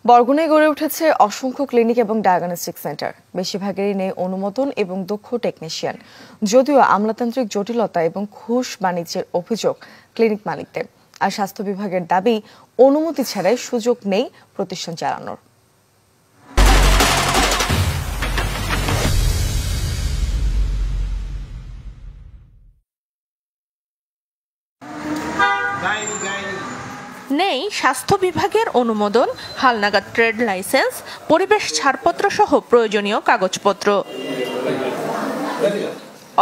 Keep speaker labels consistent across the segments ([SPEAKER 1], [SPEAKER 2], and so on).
[SPEAKER 1] বরগুনায় গড়ে উঠেছে অসংখ্য ক্লিনিক এবং ডায়াগনস্টিক সেন্টার। বেশিরভাগেরই নেই অনুমোদন এবং দক্ষ টেকনিশিয়ান। যদিও আমলাতান্ত্রিক জটিলতা এবং ঘুষ বাণিজ্যের অভিযোগ ক্লিনিক মালিকদের, আর স্বাস্থ্য বিভাগের দাবি অনুমতি ছাড়াই সুযোগ নেই প্রতিষ্ঠান চালানোর।
[SPEAKER 2] নেই স্বাস্থ্য বিভাগের অনুমোদন, হালনাগাদ ট্রেড লাইসেন্স, পরিবেশ ছাড়পত্র সহ প্রয়োজনীয় কাগজপত্র।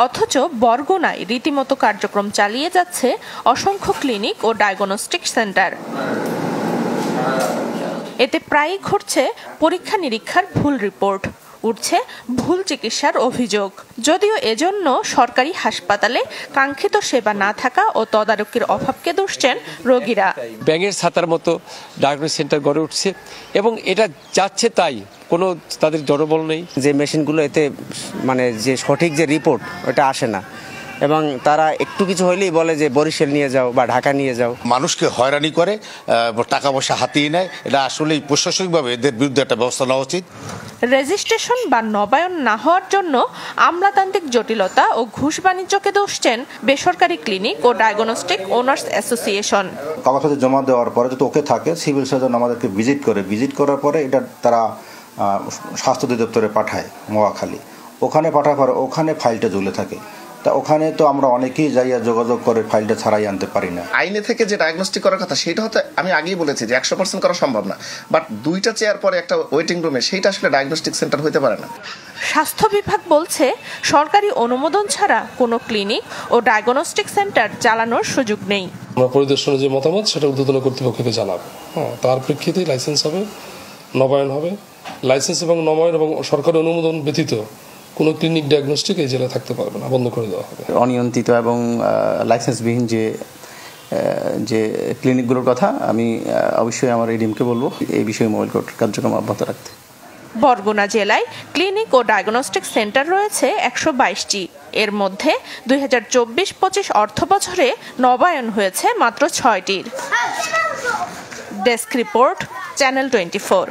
[SPEAKER 2] অথচ বরগুনায় রীতিমতো কার্যক্রম চালিয়ে যাচ্ছে অসংখ্য ক্লিনিক ও ডায়াগনস্টিক সেন্টার। এতে প্রায়ই ঘটছে পরীক্ষা নিরীক্ষার ভুল রিপোর্ট, উঠছে ভুল চিকিৎসার অভিযোগ। যদিও এজন্য সরকারি হাসপাতালে কাঙ্ক্ষিত সেবা না থাকা ও তদারকির অভাবকে দুষছেন রোগীরা।
[SPEAKER 3] ব্যাঙের ছাতার মতো ডায়াগনস্টিক সেন্টার গড়ে উঠছে এবং এটা যাচ্ছে তাই, কোনো তাদের জনবল নেই।
[SPEAKER 4] যে মেশিনগুলো এতে যে সঠিক যে রিপোর্ট ওটা আসে না, এবং তারা একটু কিছু হইলেই বলে যে বরিশাল নিয়ে যাও বা ঢাকা নিয়ে যাও।
[SPEAKER 5] মানুষকে হয়রানি করে, টাকা পয়সা হাতিয়ে নেয়। এটা আসলেই প্রশাসনিকভাবে এদের বিরুদ্ধে একটা ব্যবস্থা নেওয়া উচিত।
[SPEAKER 2] রেজিস্ট্রেশন বা নবায়ন না হওয়ার জন্য আমলাতান্ত্রিক জটিলতা ও ঘুষ বাণিজ্যকে দোষছেন বেসরকারি ক্লিনিক ও ডায়াগনস্টিক ওনার্স অ্যাসোসিয়েশন।
[SPEAKER 6] কাগজপত্র জমা দেওয়ার পরে যদি ওকে থাকে, সিভিল সার্জন আমাদেরকে ভিজিট করার পরে এটা তারা স্বাস্থ্য অধিদপ্তরে পাঠায় মোয়াখালী। ওখানে পাঠার পরে ওখানে ফাইলটা ঝুলে থাকে। তা ওখানে তো আমরা অনেকেই যাইয়া যোগাযোগ করে ফাইলটা ছাড়াই আনতে পারি না।
[SPEAKER 7] আইনে থেকে যে ডায়াগনস্টিক করার কথা সেটা হয়তো আমি আগেই বলেছি যে 100% করা সম্ভব না, বাট 2টা চেয়ার পরে একটা ওয়েটিং রুমে সেইটা আসলে ডায়াগনস্টিক সেন্টার হতে পারে না।
[SPEAKER 2] স্বাস্থ্য বিভাগ বলছে সরকারি অনুমোদন ছাড়া কোনো ক্লিনিক ও ডায়াগনস্টিক সেন্টার চালানোর সুযোগ নেই।
[SPEAKER 8] আমরা পরিদর্শনের যে মতামত সেটা ঊর্ধ্বতন কর্তৃপক্ষকে জানাবো। তার প্রেক্ষিতেই লাইসেন্স হবে, নবায়ন হবে। লাইসেন্স এবং নবায়ন এবং সরকারি অনুমোদন ব্যতীত কোনো ক্লিনিক ডায়াগনস্টিক এই জেলায় থাকতে পারবে না, বন্ধ করে দেওয়া হবে।
[SPEAKER 4] অনিয়ন্ত্রিত এবং লাইসেন্সবিহীন যে ক্লিনিকগুলোর কথা আমি অবশ্যই আমার এডিএমকে বলবো এই বিষয়ে মোবাইল কোর্ট কার্যক্রম অব্যাহত রাখতে।
[SPEAKER 2] বরগুনা জেলায় ক্লিনিক ও ডায়াগনস্টিক সেন্টার রয়েছে 122টি। এর মধ্যে 2024-25 অর্থ বছরে নবায়ন হয়েছে মাত্র 6টির। Desk report, channel 24।